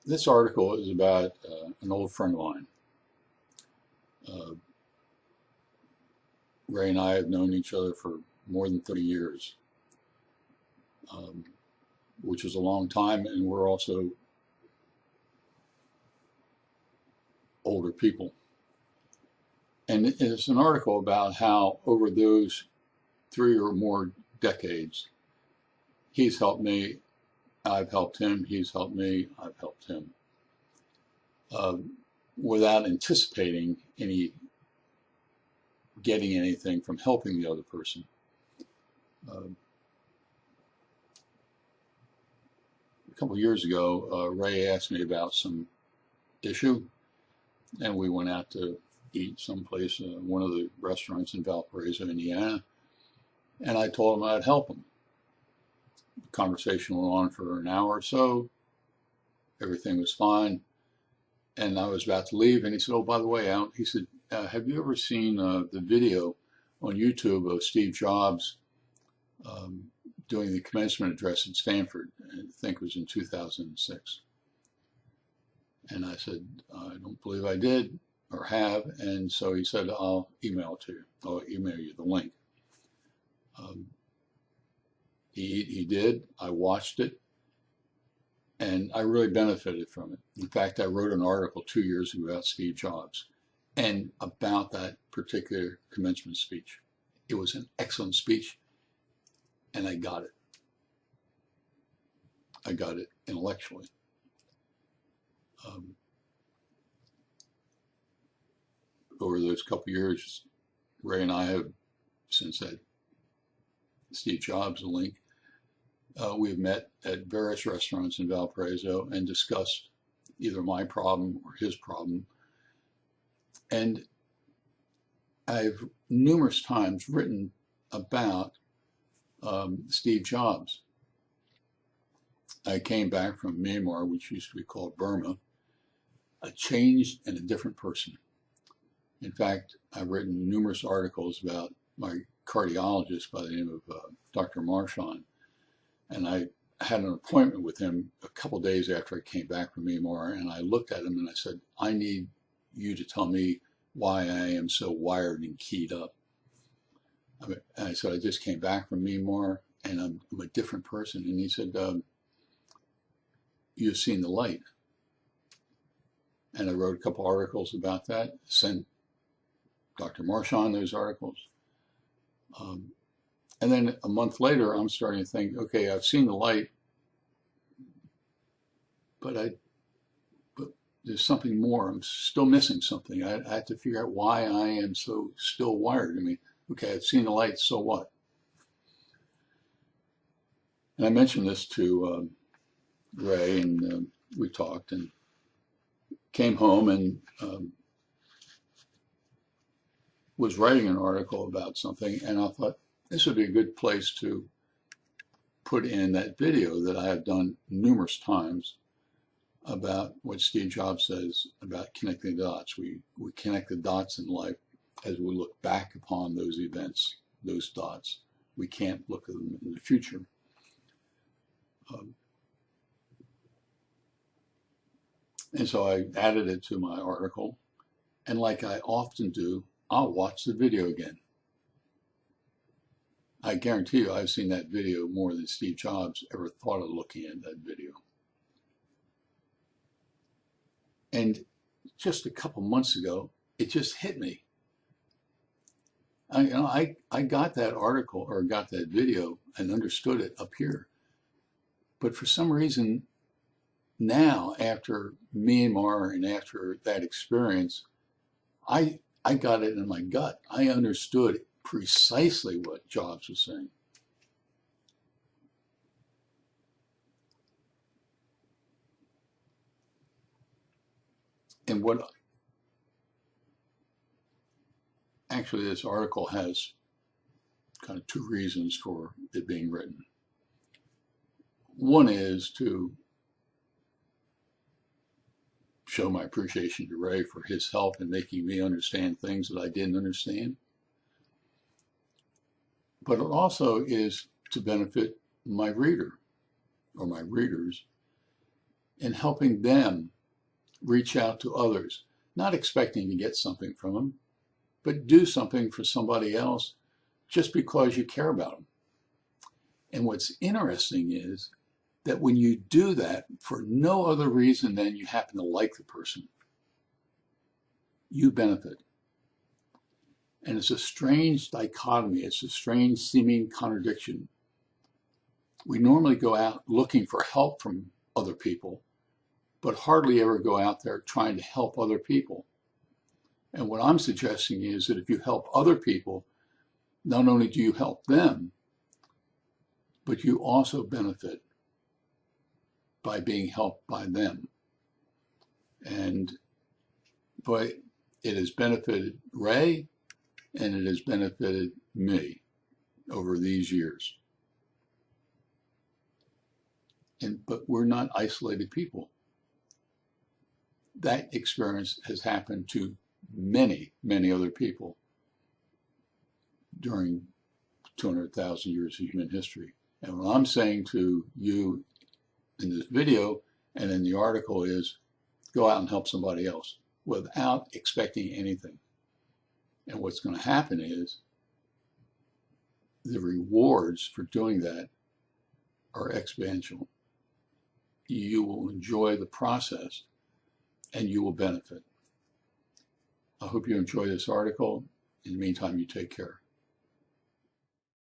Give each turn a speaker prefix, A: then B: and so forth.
A: This article is about an old friend of mine. Uh, Ray and I have known each other for more than 30 years, um, which is a long time, and we're also older people. And it's an article about how over those 3 or more decades, he's helped me, I've helped him, he's helped me, I've helped him, uh, without anticipating getting anything from helping the other person. Uh, a couple of years ago, Ray asked me about some issue, and we went out to eat someplace, one of the restaurants in Valparaiso, Indiana, and I told him I'd help him. The conversation went on for an hour or so. Everything was fine, and I was about to leave, and he said, "Oh, by the way, Al," he said, "have you ever seen the video on YouTube of Steve Jobs um, doing the commencement address at Stanford?" I think it was in 2006. And I said, "I don't believe I did or have." And so he said, "I'll email it to you. I'll email you the link." Um, he did. I watched it, and I really benefited from it. In fact, I wrote an article 2 years ago about Steve Jobs and about that particular commencement speech. It was an excellent speech, and I got it. I got it intellectually. Um, Over those couple of years, Ray and I have, since that Steve Jobs link, we've met at various restaurants in Valparaiso and discussed either my problem or his problem. And I've numerous times written about Steve Jobs. I came back from Myanmar, which used to be called Burma, a changed and a different person. In fact, I've written numerous articles about my cardiologist by the name of Dr. Marchand, and I had an appointment with him a couple of days after I came back from Myanmar, and I looked at him and I said, "I need you to tell me why I am so wired and keyed up." And I said, "I just came back from Myanmar and I'm a different person." And he said, "You've seen the light." And I wrote a couple articles about that, sent Dr. Marchand those articles. And then a month later, I'm starting to think, okay, I've seen the light, but there's something more. I'm still missing something. I have to figure out why I am so still wired. I mean, okay, I've seen the light, so what? And I mentioned this to Ray, and we talked and came home and was writing an article about something, and I thought this would be a good place to put in that video that I have done numerous times about what Steve Jobs says about connecting the dots. We connect the dots in life as we look back upon those events, those dots. We can't look at them in the future. And so I added it to my article, and like I often do, I'll watch the video again. I guarantee you I've seen that video more than Steve Jobs ever thought of looking at that video. And just a couple months ago, it just hit me. I got that article or got that video and understood it up here. But for some reason, now, after Myanmar and after that experience, I got it in my gut. I understood precisely what Jobs was saying. And what actually this article has kind of two reasons for it being written. One is to show my appreciation to Ray for his help in making me understand things that I didn't understand. But it also is to benefit my reader or my readers and helping them reach out to others, not expecting to get something from them, but do something for somebody else just because you care about them. And what's interesting is that when you do that for no other reason than you happen to like the person, you benefit. And it's a strange dichotomy. It's a strange seeming contradiction. We normally go out looking for help from other people, but hardly ever go out there trying to help other people. And what I'm suggesting is that if you help other people, not only do you help them, but you also benefit by being helped by them. And boy, it has benefited Ray, and it has benefited me over these years. But we're not isolated people. That experience has happened to many, many other people during 200,000 years of human history. And what I'm saying to you in this video and in the article is go out and help somebody else without expecting anything. And what's going to happen is the rewards for doing that are exponential. You will enjoy the process and you will benefit. I hope you enjoy this article. In the meantime, you take care.